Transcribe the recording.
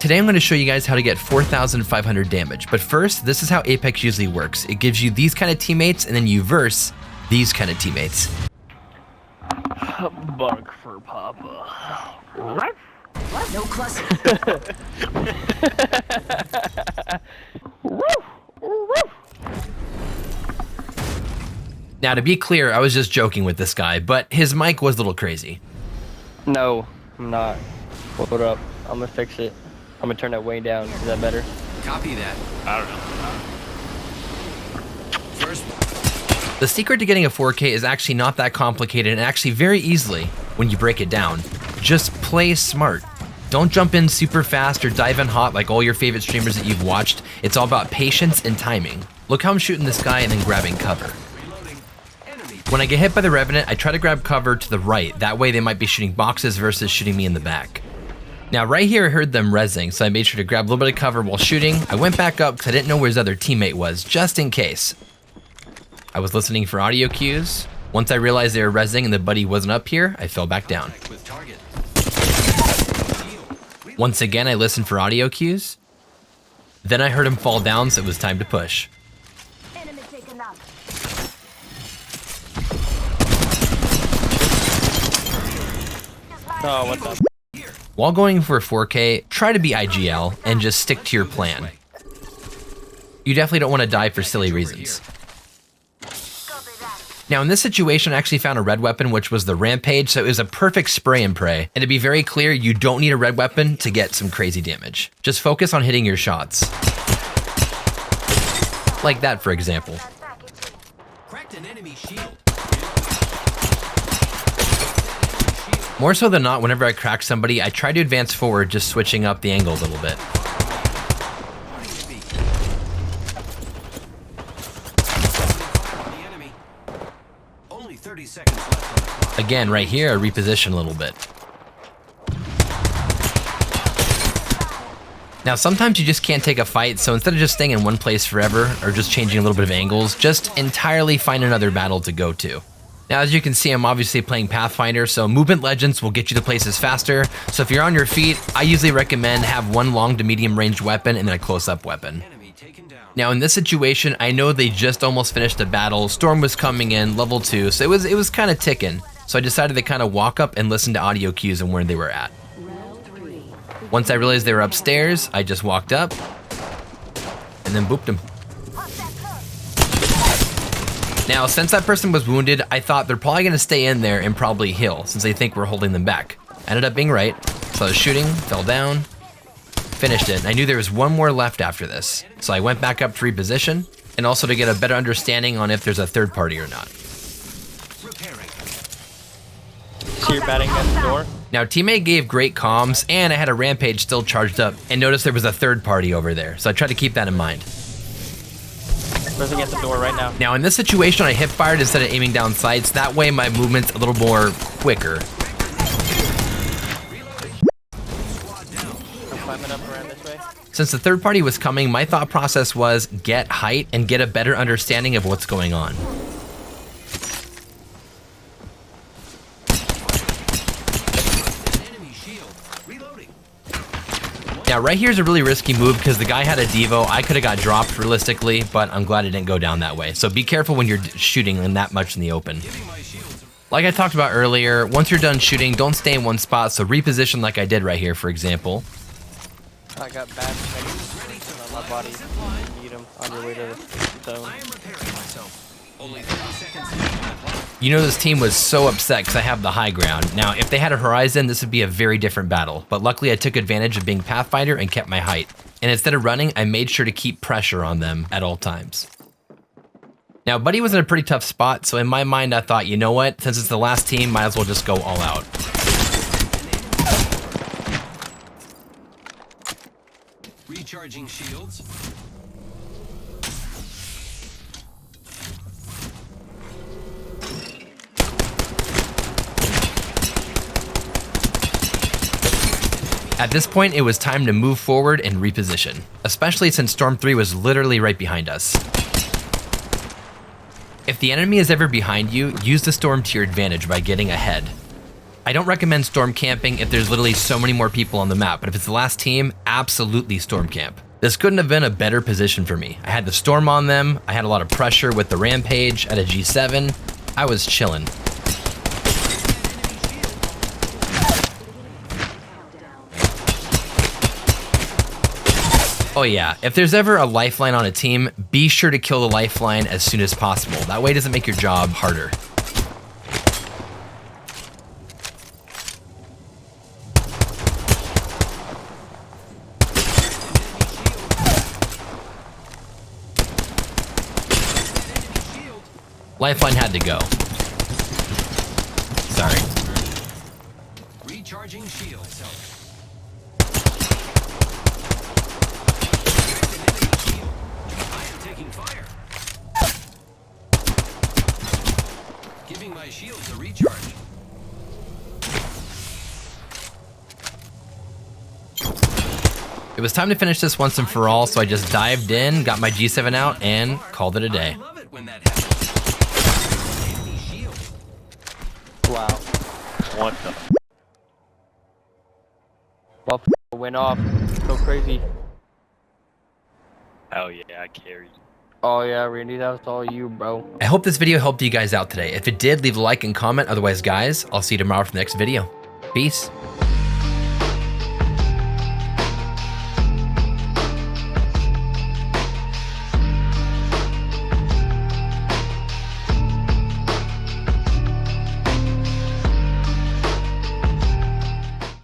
Today I'm going to show you guys how to get 4,500 damage, but first, this is how Apex usually works. It gives you these kind of teammates, and then you verse these kind of teammates. Bark for Papa. No cluster. Now, to be clear, I was just joking with this guy, but his mic was a little crazy. No, I'm not. Hold up. I'm gonna fix it. I'm gonna turn that way down. Is that better? Copy that. I don't know. First. The secret to getting a 4K is actually not that complicated and actually very easily when you break it down. Just play smart. Don't jump in super fast or dive in hot like all your favorite streamers that you've watched. It's all about patience and timing. Look how I'm shooting this guy and then grabbing cover. When I get hit by the Revenant, I try to grab cover to the right. That way they might be shooting boxes versus shooting me in the back. Now right here I heard them rezzing, so I made sure to grab a little bit of cover while shooting. I went back up because I didn't know where his other teammate was, just in case. I was listening for audio cues. Once I realized they were rezzing and the buddy wasn't up here, I fell back down. Once again, I listened for audio cues. Then I heard him fall down, so it was time to push. Oh, what's up? While going for 4K, try to be IGL and just stick to your plan. You definitely don't want to die for silly reasons. Now in this situation, I actually found a red weapon, which was the Rampage, so it was a perfect spray and pray. And to be very clear, you don't need a red weapon to get some crazy damage. Just focus on hitting your shots. Like that, for example. Cracked an enemy shield. More so than not, whenever I crack somebody, I try to advance forward, just switching up the angle a little bit. Only 30 seconds left. Again, right here, I reposition a little bit. Now, sometimes you just can't take a fight, so instead of just staying in one place forever, or just changing a little bit of angles, just entirely find another battle to go to. Now, as you can see, I'm obviously playing Pathfinder, so movement legends will get you to places faster. So if you're on your feet, I usually recommend have one long to medium range weapon and then a close-up weapon. Now, in this situation, I know they just almost finished a battle. Storm was coming in, level 2, so it was kind of ticking. So I decided to kind of walk up and listen to audio cues and where they were at. Once I realized they were upstairs, I just walked up and then booped them. Now, since that person was wounded, I thought they're probably gonna stay in there and probably heal, since they think we're holding them back. Ended up being right, so I was shooting, fell down, finished it, and I knew there was one more left after this. So I went back up to reposition, and also to get a better understanding on if there's a third party or not. So you're batting at the door? Now, teammate gave great comms, and I had a Rampage still charged up, and noticed there was a third party over there, so I tried to keep that in mind. Pressing at the door right now. Now in this situation, I hip fired instead of aiming down sights. That way my movement's a little more quicker. I'm climbing up around this way. Since the third party was coming, my thought process was get height and get a better understanding of what's going on. Now right here's a really risky move because the guy had a Devo. I could have got dropped realistically, but I'm glad it didn't go down that way. So be careful when you're shooting in that much in the open. Like I talked about earlier, once you're done shooting, don't stay in one spot, so reposition like I did right here, for example. I got bad on my body. You need them on your way to the zone. You know this team was so upset because I have the high ground. Now, if they had a Horizon, this would be a very different battle. But luckily, I took advantage of being Pathfinder and kept my height. And instead of running, I made sure to keep pressure on them at all times. Now, Buddy was in a pretty tough spot, so in my mind, I thought, you know what? Since it's the last team, might as well just go all out. Recharging shields. At this point, it was time to move forward and reposition, especially since Storm 3 was literally right behind us. If the enemy is ever behind you, use the Storm to your advantage by getting ahead. I don't recommend storm camping if there's literally so many more people on the map, but if it's the last team, absolutely storm camp. This couldn't have been a better position for me. I had the storm on them, I had a lot of pressure with the rampage at a G7. I was chilling. Oh yeah, if there's ever a lifeline on a team, be sure to kill the lifeline as soon as possible. That way it doesn't make your job harder. Lifeline had to go. Sorry. Recharging shields. I am taking fire. Giving my shields a recharge. It was time to finish this once and for all, so I just dived in, got my G7 out, and called it a day. I love it when that happens. Enemy shield. Wow. What the? Well, went off. So crazy. Oh yeah, I carried. Oh yeah, Randy, that was all you, bro. I hope this video helped you guys out today. If it did, leave a like and comment. Otherwise, guys, I'll see you tomorrow for the next video. Peace.